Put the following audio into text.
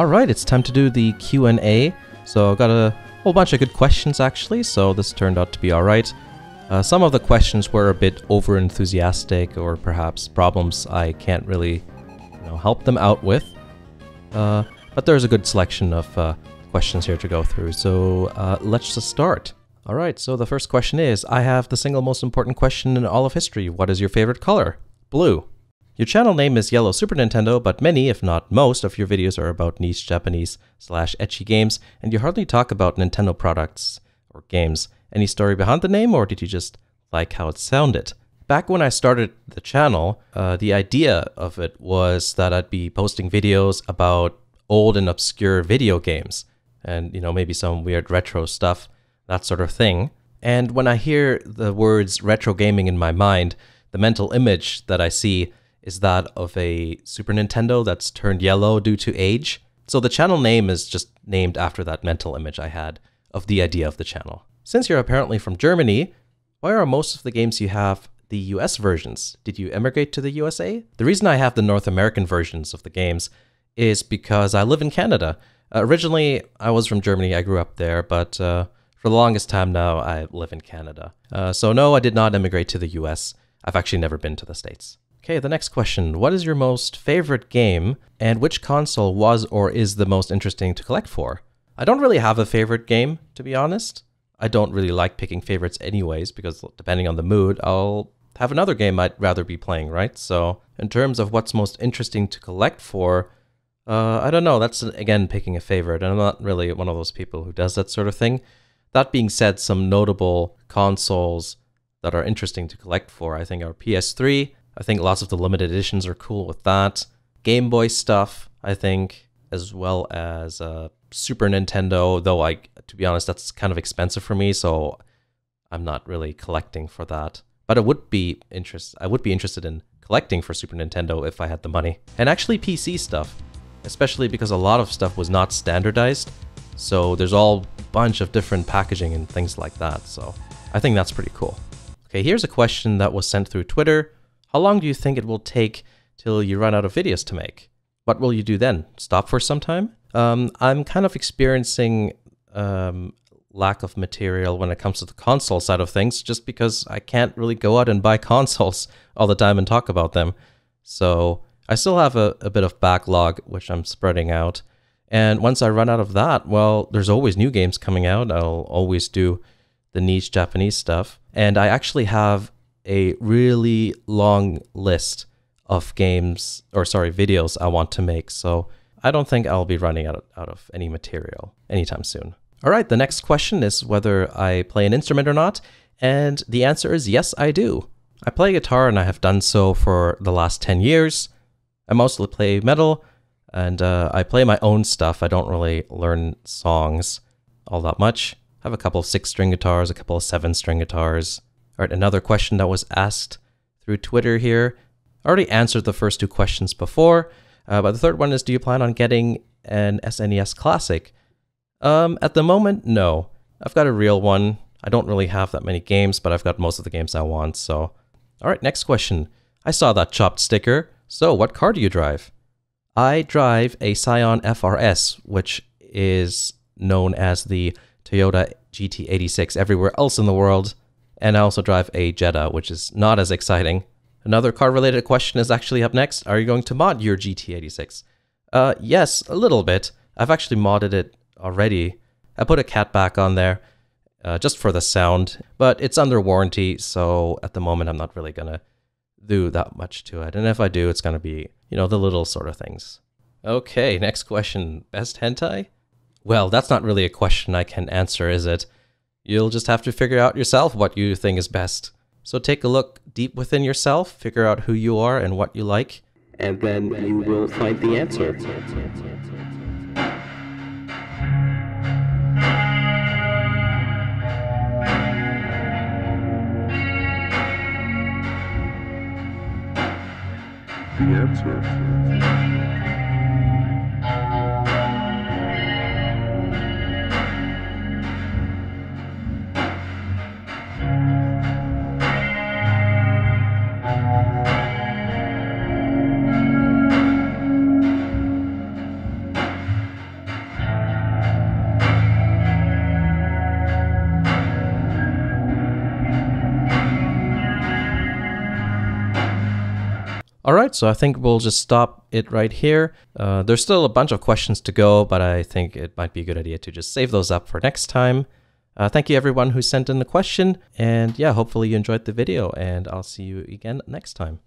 Alright, it's time to do the Q&A. So I've got a whole bunch of good questions actually, so this turned out to be alright. Some of the questions were a bit over-enthusiastic or perhaps problems I can't really help them out with. But there's a good selection of questions here to go through, so let's just start. Alright, so the first question is, I have the single most important question in all of history. What is your favorite color? Blue. Your channel name is Yellow Super Nintendo, but many, if not most, of your videos are about niche Japanese/ecchi games, and you hardly talk about Nintendo products or games. Any story behind the name, or did you just like how it sounded? Back when I started the channel, the idea of it was that I'd be posting videos about old and obscure video games, and maybe some weird retro stuff, that sort of thing. And when I hear the words retro gaming in my mind, the mental image that I see is that of a Super Nintendo that's turned yellow due to age. So the channel name is just named after that mental image I had of the idea of the channel. Since you're apparently from Germany, why are most of the games you have the US versions? Did you emigrate to the USA? The reason I have the North American versions of the games is because I live in Canada. Originally, I was from Germany, I grew up there, but for the longest time now, I live in Canada. So no, I did not emigrate to the US. I've actually never been to the States. Okay, the next question. What is your most favorite game, and which console was or is the most interesting to collect for? I don't really have a favorite game, to be honest. I don't really like picking favorites anyways, because depending on the mood, I'll have another game I'd rather be playing, right? So in terms of what's most interesting to collect for, I don't know. That's, again, picking a favorite, and I'm not really one of those people who does that sort of thing. That being said, some notable consoles that are interesting to collect for, I think, are PS3. I think lots of the limited editions are cool with that. Game Boy stuff, I think, as well as Super Nintendo, though to be honest, that's kind of expensive for me, so I'm not really collecting for that. But I would be interested in collecting for Super Nintendo if I had the money. And actually PC stuff, especially because a lot of stuff was not standardized, so there's all bunch of different packaging and things like that, so I think that's pretty cool. Okay, here's a question that was sent through Twitter. How long do you think it will take till you run out of videos to make? What will you do then? Stop for some time? I'm kind of experiencing lack of material when it comes to the console side of things, just because I can't really go out and buy consoles all the time and talk about them. So I still have a bit of backlog, which I'm spreading out. And once I run out of that, well, there's always new games coming out. I'll always do the niche Japanese stuff. And I actually have a really long list of videos I want to make, so I don't think I'll be running out of any material anytime soon. All right, the next question is whether I play an instrument or not, and the answer is yes, I do. I play guitar, and I have done so for the last 10 years. I mostly play metal, and I play my own stuff. I don't really learn songs all that much. I have a couple of 6-string guitars, a couple of 7-string guitars. All right, another question that was asked through Twitter here. I already answered the first two questions before, but the third one is, do you plan on getting an SNES Classic? At the moment, no. I've got a real one. I don't really have that many games, but I've got most of the games I want, so. All right, next question. I saw that chopped sticker. So, what car do you drive? I drive a Scion FRS, which is known as the Toyota GT86 everywhere else in the world. And I also drive a Jetta, which is not as exciting. Another car-related question is actually up next. Are you going to mod your GT86? Yes, a little bit. I've actually modded it already. I put a cat back on there just for the sound, but it's under warranty, so at the moment I'm not really going to do that much to it. And if I do, it's going to be, the little sort of things. Okay, next question. Best hentai? Well, that's not really a question I can answer, is it? You'll just have to figure out yourself what you think is best. So take a look deep within yourself, figure out who you are and what you like, and then you will find the answer. The answer. All right, so I think we'll just stop it right here. There's still a bunch of questions to go, but I think it might be a good idea to just save those up for next time. Thank you everyone who sent in the question, and yeah, hopefully you enjoyed the video, and I'll see you again next time.